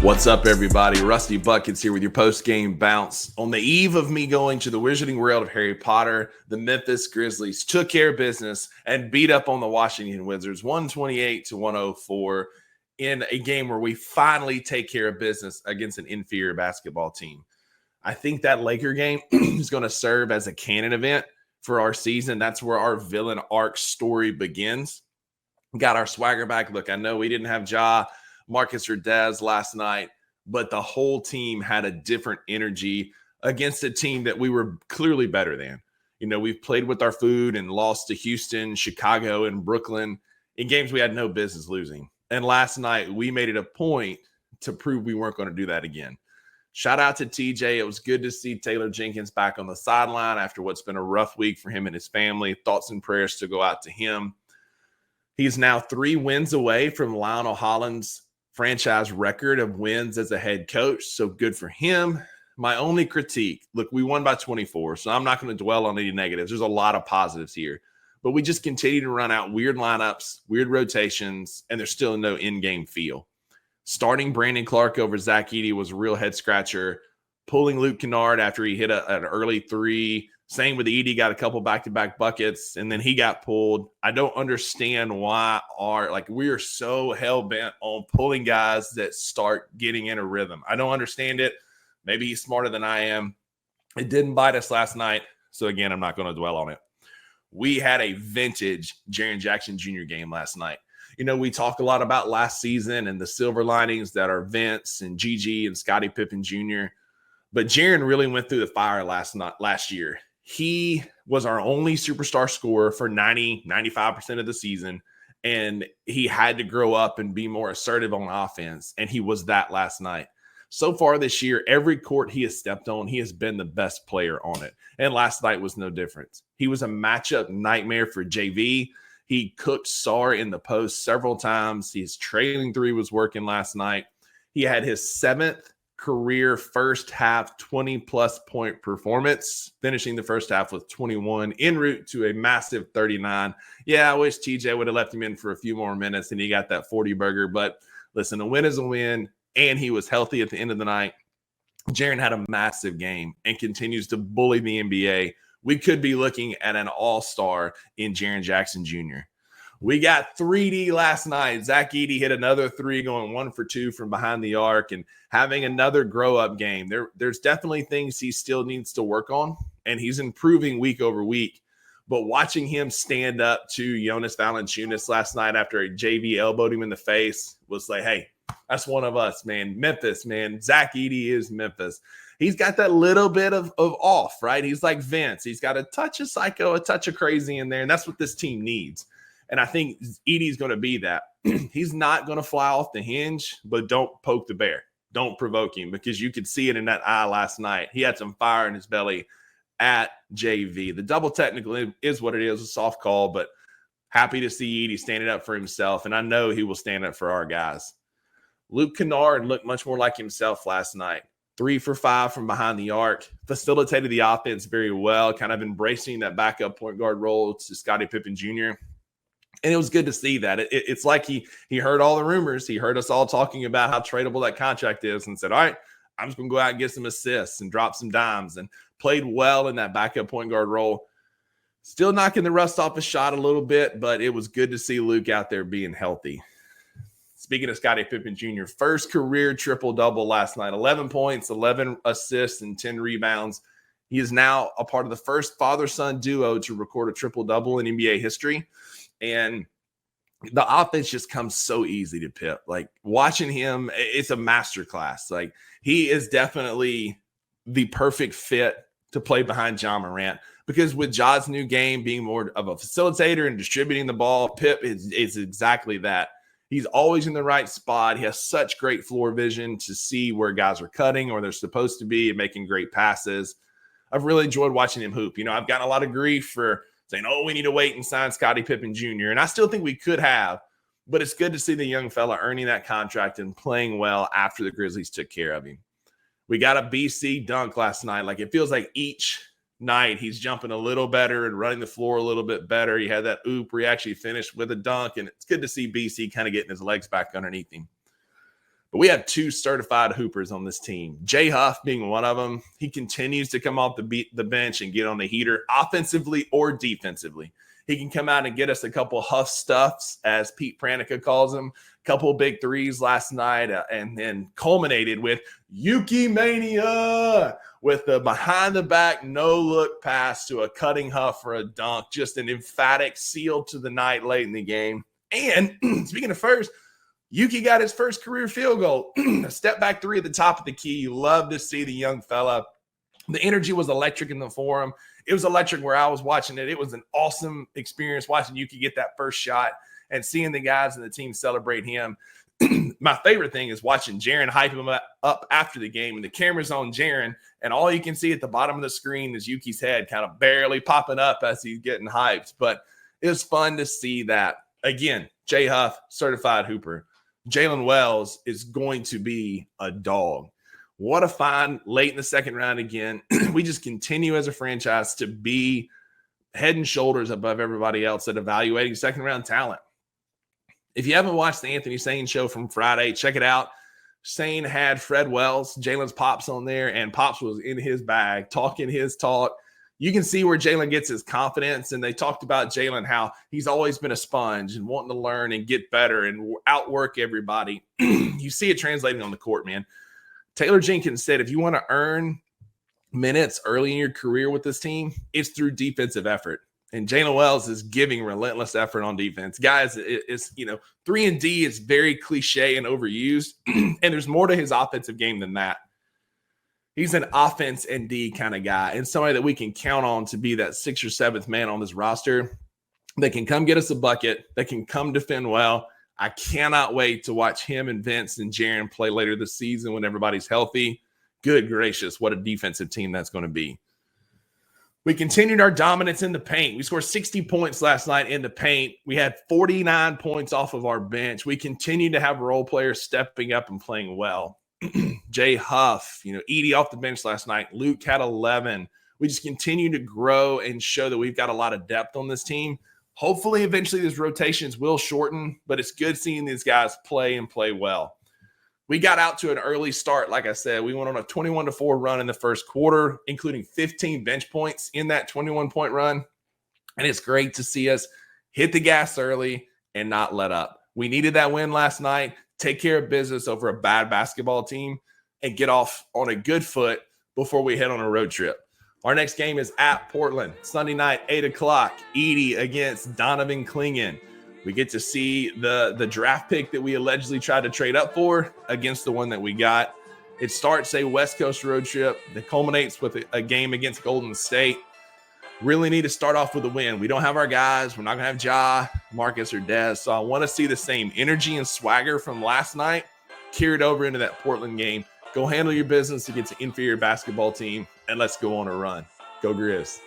What's up, everybody? Rusty Buckets here with your post-game bounce. On the eve of me going to the Wizarding World of Harry Potter, the Memphis Grizzlies took care of business and beat up on the Washington Wizards 128-104 in a game where we finally take care of business against an inferior basketball team. I think that Laker game is going to serve as a canon event for our season. That's where our villain arc story begins. We got our swagger back. Look, I know we didn't have Ja, Marcus, or Dez last night, but the whole team had a different energy against a team that we were clearly better than. You know, we've played with our food and lost to Houston, Chicago, and Brooklyn in games we had no business losing. And last night, we made it a point to prove we weren't going to do that again. Shout out to TJ. It was good to see Taylor Jenkins back on the sideline after what's been a rough week for him and his family. Thoughts and prayers to go out to him. He's now 3 wins away from Lionel Hollins' franchise record of wins as a head coach, so good for him. My only critique, look, we won by 24, so I'm not going to dwell on any negatives. There's a lot of positives here, but we just continue to run out weird lineups, weird rotations, and there's still no in-game feel. Starting Brandon Clark over Zach Edey was a real head-scratcher. Pulling Luke Kennard after he hit an early 3. Same with Edey, got a couple back-to-back buckets, and then he got pulled. I don't understand why we are so hell-bent on pulling guys that start getting in a rhythm. I don't understand it. Maybe he's smarter than I am. It didn't bite us last night, so again, I'm not going to dwell on it. We had a vintage Jaren Jackson Jr. game last night. You know, we talk a lot about last season and the silver linings that are Vince and Gigi and Scottie Pippen Jr., but Jaren really went through the fire last year. He was our only superstar scorer for 95% of the season, and he had to grow up and be more assertive on offense, and he was that last night. So far this year, every court he has stepped on, he has been the best player on it, and last night was no different. He was a matchup nightmare for JV. He cooked Sarr in the post several times. His trailing 3 was working last night. He had his 7th career first half 20-plus point performance, finishing the first half with 21 en route to a massive 39. Yeah, I wish TJ would have left him in for a few more minutes and he got that 40 burger. But listen, a win is a win, and he was healthy at the end of the night. Jaren had a massive game and continues to bully the NBA. We could be looking at an all-star in Jaren Jackson Jr. We got 3D last night. Zach Edey hit another 3, going 1 for 2 from behind the arc and having another grow-up game. There's definitely things he still needs to work on, and he's improving week over week. But watching him stand up to Jonas Valanciunas last night after a JV elbowed him in the face was like, hey, that's one of us, man. Memphis, man. Zach Edey is Memphis. He's got that little bit of off, right? He's like Vince. He's got a touch of psycho, a touch of crazy in there, and that's what this team needs. And I think Edey's going to be that. He's not going to fly off the hinge, but don't poke the bear. Don't provoke him, because you could see it in that eye last night. He had some fire in his belly at JV. The double technical is what it is, a soft call, but happy to see Edey standing up for himself, and I know he will stand up for our guys. Luke Kennard looked much more like himself last night. 3 for 5 from behind the arc, facilitated the offense very well, kind of embracing that backup point guard role to Scottie Pippen Jr., and it was good to see that. It's like he heard all the rumors. He heard us all talking about how tradable that contract is and said, all right, I'm just going to go out and get some assists and drop some dimes, and played well in that backup point guard role. Still knocking the rust off his shot a little bit, but it was good to see Luke out there being healthy. Speaking of Scottie Pippen Jr., first career triple-double last night, 11 points, 11 assists, and 10 rebounds. He is now a part of the first father-son duo to record a triple-double in NBA history. And the offense just comes so easy to Pip. Like, watching him, it's a masterclass. Like, he is definitely the perfect fit to play behind John Morant, because with Ja's new game being more of a facilitator and distributing the ball, Pip is exactly that. He's always in the right spot. He has such great floor vision to see where guys are cutting or they're supposed to be and making great passes. I've really enjoyed watching him hoop. You know, I've gotten a lot of grief for saying, oh, we need to wait and sign Scottie Pippen Jr. And I still think we could have, but it's good to see the young fella earning that contract and playing well after the Grizzlies took care of him. We got a BC dunk last night. Like, it feels like each night he's jumping a little better and running the floor a little bit better. He had that oop where he actually finished with a dunk, and it's good to see BC kind of getting his legs back underneath him. We have two certified hoopers on this team. Jay Huff being one of them. He continues to come off the bench and get on the heater offensively or defensively. He can come out and get us a couple Huff stuffs, as Pete Pranica calls them, a couple of big threes last night, and then culminated with Yuki Mania with the behind-the-back no-look pass to a cutting Huff for a dunk. Just an emphatic seal to the night late in the game. And speaking of first, Yuki got his first career field goal. A step-back three at the top of the key. You love to see the young fella. The energy was electric in the forum. It was electric where I was watching it. It was an awesome experience watching Yuki get that first shot and seeing the guys in the team celebrate him. My favorite thing is watching Jaren hype him up after the game, and the camera's on Jaren, and all you can see at the bottom of the screen is Yuki's head kind of barely popping up as he's getting hyped. But it was fun to see that. Again, Jay Huff, certified hooper. Jalen Wells is going to be a dog. What a find late in the second round again. We just continue as a franchise to be head and shoulders above everybody else at evaluating second round talent. If you haven't watched the Anthony Sane show from Friday, check it out. Sane had Fred Wells, Jalen's Pops on there, and Pops was in his bag, talking his talk. You can see where Jalen gets his confidence, and they talked about Jalen, how he's always been a sponge and wanting to learn and get better and outwork everybody. You see it translating on the court, man. Taylor Jenkins said, if you want to earn minutes early in your career with this team, it's through defensive effort. And Jalen Wells is giving relentless effort on defense. Guys, it's 3-and-D is very cliche and overused, and there's more to his offensive game than that. He's an offense and D kind of guy, and somebody that we can count on to be that 6th or 7th man on this roster that can come get us a bucket, that can come defend well. I cannot wait to watch him and Vince and Jaren play later this season when everybody's healthy. Good gracious, what a defensive team that's going to be. We continued our dominance in the paint. We scored 60 points last night in the paint. We had 49 points off of our bench. We continue to have role players stepping up and playing well. Jay Huff, Edey off the bench last night. Luke had 11. We just continue to grow and show that we've got a lot of depth on this team. Hopefully, eventually, these rotations will shorten, but it's good seeing these guys play and play well. We got out to an early start. Like I said, we went on a 21-4 run in the first quarter, including 15 bench points in that 21-point run. And it's great to see us hit the gas early and not let up. We needed that win last night, take care of business over a bad basketball team, and get off on a good foot before we head on a road trip. Our next game is at Portland, Sunday night, 8 o'clock. Edey against Donovan Clingan. We get to see the draft pick that we allegedly tried to trade up for against the one that we got. It starts a West Coast road trip that culminates with a game against Golden State. Really need to start off with a win. We don't have our guys. We're not going to have Ja, Marcus, or Dez. So I want to see the same energy and swagger from last night carried over into that Portland game. Go handle your business against an inferior basketball team, and let's go on a run. Go Grizz.